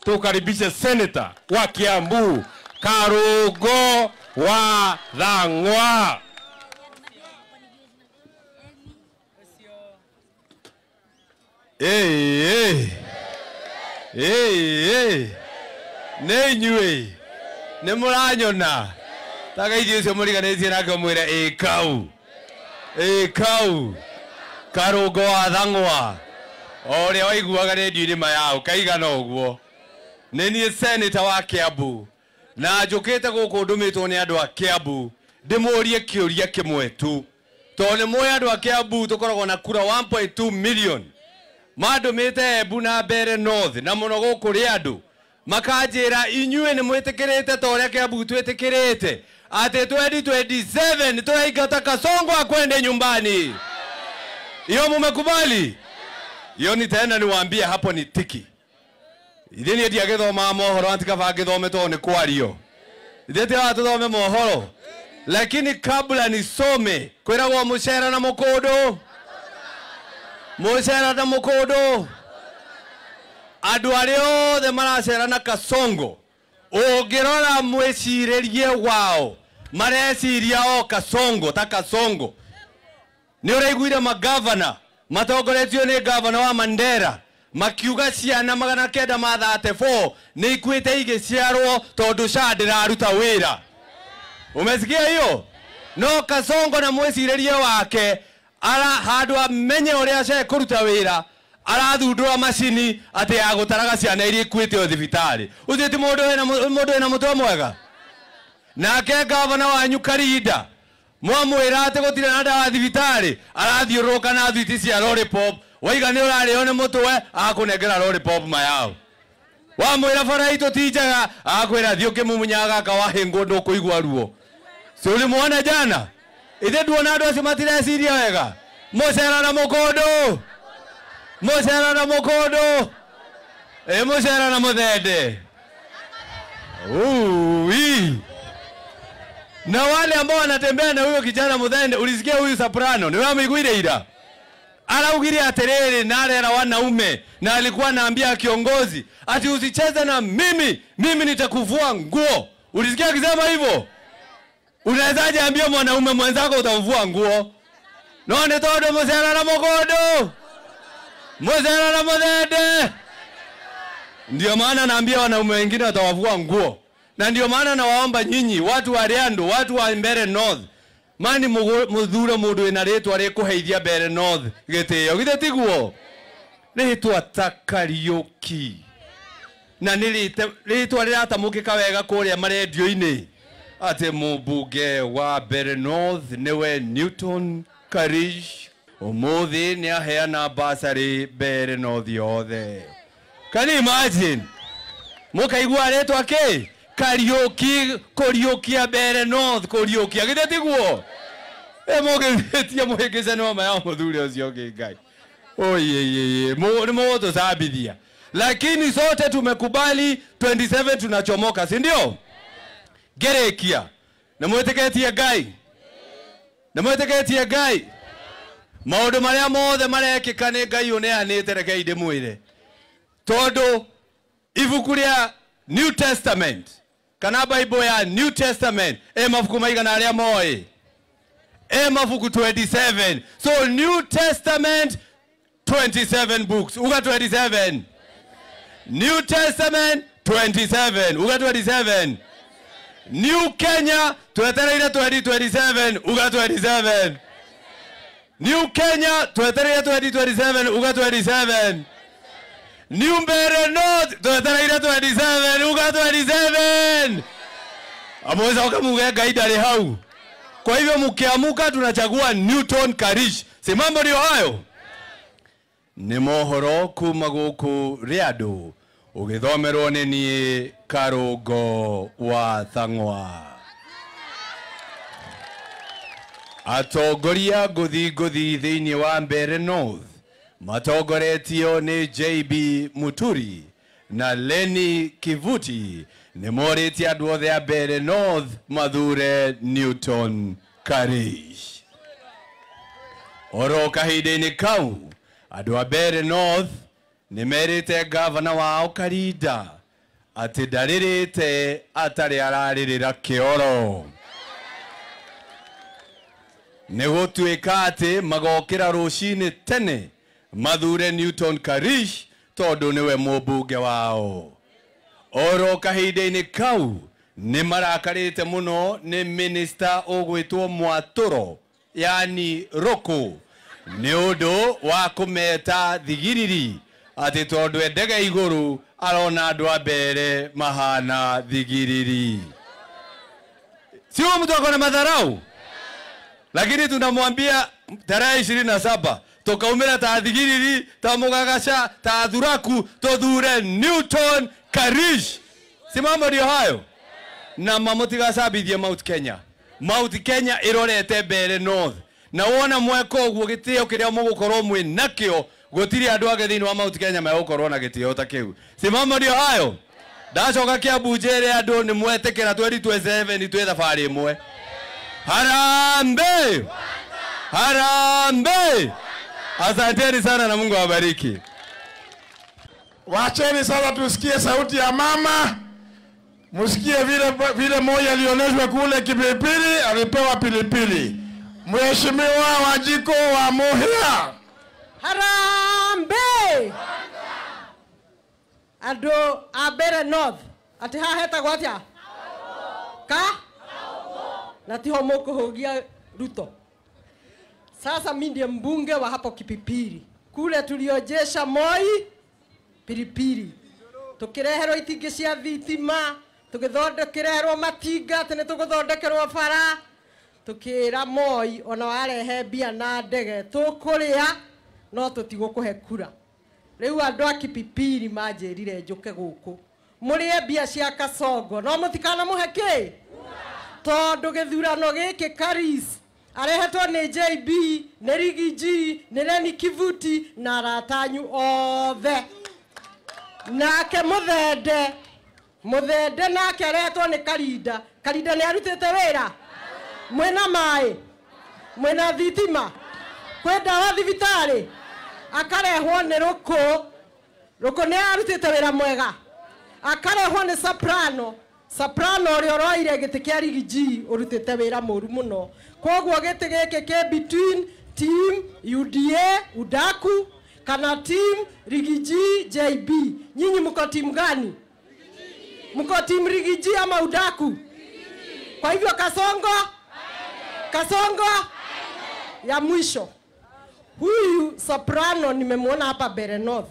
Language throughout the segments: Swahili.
tukaribishe senator wa Kiambu Karungo wa Thang'wa. Nenywe ne muranyona taka igicio muriganĩtie nake mwĩre kau Karungo wa Thang'wa oria waiguaga redio-inĩ mayao kaigana ũguo. Nĩ niĩ senator wa Kiambu na njũkĩte gũkũ ndũmĩtwo nĩ andũ a Kiambu ndĩmũrie kĩũria kĩmwe tu, tondũ nĩ mũĩ andũ a Kiambu tũkoragwo na kura 1.2 million. Mandũmĩte Embu na Mbeere North na mũno gũkũ rĩ andũ makanjĩra inyuĩ nĩ mwĩtĩkĩrĩte ta ũrĩa Kiambu twĩtĩkĩrĩte atĩ 2027 tũraingata Kasongo akwende nyumbani. Hiyo mumekubali? Hiyo ni tena niwaambie hapo ni tiki. Ideni eti agethoma mohoro antikaba gethome to ni kwario. Idete watu thome mohoro. Lakini kabla nisome kwiragwo mucera na mukodo. Mucera na mukodo. Andu aria othe maracera na Kasongo. Ungirora mwicirerie wao. Mareciria o Kasongo ta Kasongo. Ni uraiguire magavana matongoretio ni gavana wa Mandera makiuga ciana 934 ni ikuite igiciarwo tondu SHA ndiraruta wira. Umesikia hiyo? No Kasongo na mwicirerie wake ara handu amenye uria SHA kuruta wira arathundura macini ati ya gutaraga ciana iria ikuite o thibitari. Uthiti mundu ena mutwe mwega. Nake gavana wanyu Karinda mwamwira ati gutire na ndawa thibitari arathiuruka na thwiti cia lollipop waiga ni urarĩo nĩ mũtwe akunengera lollipop mayao. Wamwira bara itu tijaga akwira thio kimumunyaga ka wahingo ndũkũigua ruo. Si ulimuona jana? Ithe nduona andũ acio matireciria wega. Mucera na mukondo. Mucera na mukondo. Mucera na muthende. Na wale ambao wanatembea na huyo kijana muthende, ulisikia huyu soprano ni wewe miguire ira araugire aterere na arera wanaume na alikuwa anaambia kiongozi ati usicheze na mimi nitakuvua nguo. Ulisikia akisema hivyo? Unawezaje ambia mwanaume mwenzako utamvua nguo? No ni todo mucera na mukondo. Mucera na muthende. Ndio maana naambia wanaume wengine watawavua nguo. Na ndio maana nawaomba nyinyi watu wa Riando, watu wa Mbeere North, mani muthure mundu ina ritwa rikuheithia Mbeere North gitio githe tiguo ritwa ta Kariuki na ni ritwa riratamukika wega kuria marendio-ini ati mubunge wa Mbeere North niwe Newton Karish umuthi ni aheana basari Mbeere North yothe. Can you imagine? Mukaigua ritwa ki Kariuki Kariukia Mbeere North Kariukia githe tiguo mugetia muhingicane wa maya muthuri ucio ngai oye ni moto sabithia. Lakini sote tumekubali 27 tunachomoka, si ndio? Gerekia na mwetiketie ngai na mwetiketie ngai maundu maria mothe marekika ni ngai uneanite reke inde mwire tondu ibuku ria New Testament kana Bible ya New Testament mafuku maigana aria moe mafuku 27. So New Testament 27 books. Uga 27. New Testament 27. Uga 27. New Kenya twetereire 2027. Uga 27. New Kenya twetereire 2027. Uga 27. New Mbeere North twetereire 27. Uga 27. Amweza ukamuge gaida le hau. Kwa hivyo mkiamuka tunachagua Newton Karish. Si mambo ndio hayo? Ni mohoro kuma guku Riando ugithomerwo ni nie Karungo wa Thang'wa. Atongoria nguthi thiini wa Mbeere North matongoretio ni JB Muturi na Lenny Kivuti ni moriti andu othe a Mbeere North mathure Newton Karish. Oro kahinda-inĩ kau andu a Mbeere North ni merite gavana wao Karinda ati ndaririte atari araririra kioro negotuika ati magokira rushini tene mathure Newton Karish tondu niwe mubunge wao. Oro kahinda-ini kau ni marakarite muno ni minister ogwitwo Mwaturo yani Roko ni undu wa kumeta thigiriri ati tondu endege iguru arona andu ambere mahana thigiriri. Sio mtu akona madharau, lakini tunamwambia tarehe 27 tukaumira ta thigiriri ta mugagasha ta thuraku tuthure Newton Karish. Si mambo ndio hayo? Na mamotigasabithie Mount Kenya. Mount Kenya irorete mbere north. Na wona mweko uguo gitio kiria mugukorwo mwi nakio gutiri andu age thiini wa Mount Kenya megukorwo na gitio ta kiu. Si mambo ndio hayo? Ndacoka Kiambu njere andu ni mwetekera 2027 twe thabari imwe. Harambe! Harambe! Asanteni sana na Mungu awabariki. Wacheni sasa tusikie sauti ya mama. Musikie vile moja alioneshwa kule Kipilipili, alipewa pilipili. Mheshimiwa Wanjiko wa Muhia. Harambe! Ado abere north. Ati haheta gwatia? Ka? Natiho moko hogia Ruto. Sasa mimi ndiye mbunge wa hapo Kipipiri. Kule tuliojesha Moi pilipili. Tukireherwo itingi cia thitima, tukithondekererwo matinga, tene tuguthondekerwo bara. Tukira Moi ona warehe mbia na ndege tukuria no tutigukuhe kura. Riu andu a Kipipiri manjirire njuke guku. Murie mbia cia Kasongo no mutikana muheki. Tondu githurano giki Karis arehetwo ni JB, ni Rigiji, ni Reni Kivuti na aratanyu othe. Nake muthende nake arehetwo ni Karinda. Karinda ni arutite wira. Mwena mai, mwena thitima, kwenda wa thibitari. Akarehwo ni Ruko ni arutite wira mwega. Akarehwo ni Soprano uri oroire giti kia Rigiji urutite wira muru muno. Koguo giti giki ke between team UDA Udaku kana team Rigiji JB. Nyinyi mko team gani? Mko team Rigiji ama Udaku? Kwa hivyo Kasongo ya mwisho. Huyu Soprano nimemuona hapa Bere North.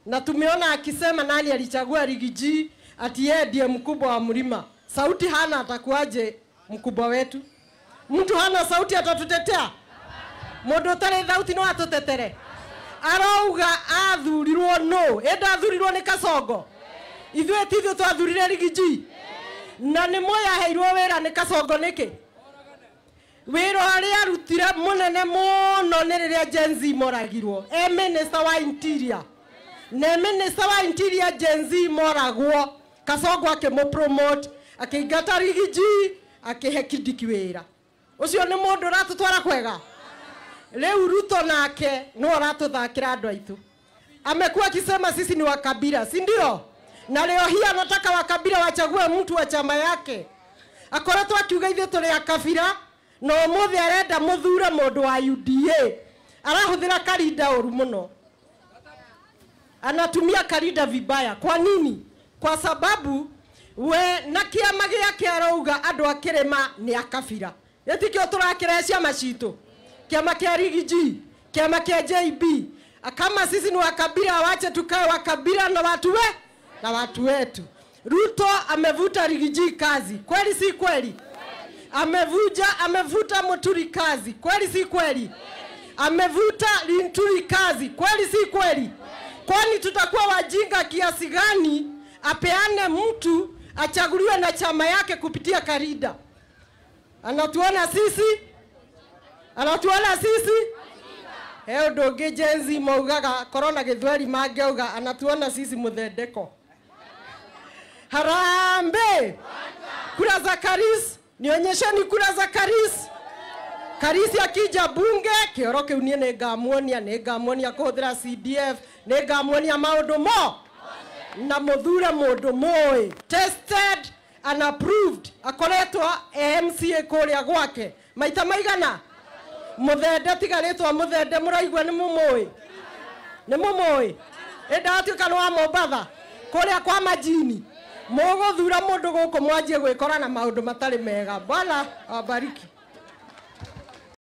Na tumeona akisema nani alichagua Rigiji ati yeye ndiye mkubwa wa mlima. Sauti hana, atakuaje mkubwa wetu? Mtu hana sauti atatutetea? Mundu tare sauti no atutetere. Arauga athurirwo no. Enda athurirwo ni Kasongo. Ithuĩ tithio twathurire Rigiji. Na ni moya heirwo wira ni Kasongo niki. Wira aria arutire munene muno ni riria Gen Z moragirwo. Minister wa Interior. Ne Minister wa Interior Gen Z moragwo. Kasongo akimupromote, akingata Rigiji, akihe Kindiki wira. Ucio ni mundu ratutwara kwega. Leo Ruto nake no ratuthakira andu aitu. Amekuwa akisema sisi ni wakabila, si ndio? Na leo hii anataka wakabila wachague mtu wa chama yake. Akoretwo akiuga ithe tuli akabila, no muthi arenda muthure mundu wa UDA. Arahuthira Karinda uru muno. Anatumia Karinda vibaya. Kwa nini? Kwa sababu we na kiama giake arauga andu akirema ni akabila. Yetikio turakira ciama citu. Kiama kia Rigiji, kiama kia JB. Kama sisi ni wakabila, wache tukae wakabila na watu wetu. Ruto amevuta Rigiji kazi. Kweli si kweli? Amevuta Muturi kazi. Kweli si kweli? Amevuta Linturi kazi. Kweli si kweli? Kwani tutakuwa wajinga kiasi gani apeane mtu achaguliwe na chama yake kupitia Karinda? Anatuona sisi? Heo doge Gen Z maugaga corona githweri mangeuga anatuona sisi muthendeko. Harambe! Kura za Karis, nionyesheni kura za Karis. Karis akija bunge, kioro kiu nie nĩngamuonia kuhuthira CDF, nĩngamuonia maundu mo. na muthure mundu moi tested and approved akoretwo MCA kuria gwake maita maigana muthende tigaritwo muthende muraigwa ni mumoi ndatuika ni wa Mombatha kuria kwa majini muguthura mundu guku mwanjie gwikora na maundu matari mega. Bwana abariki.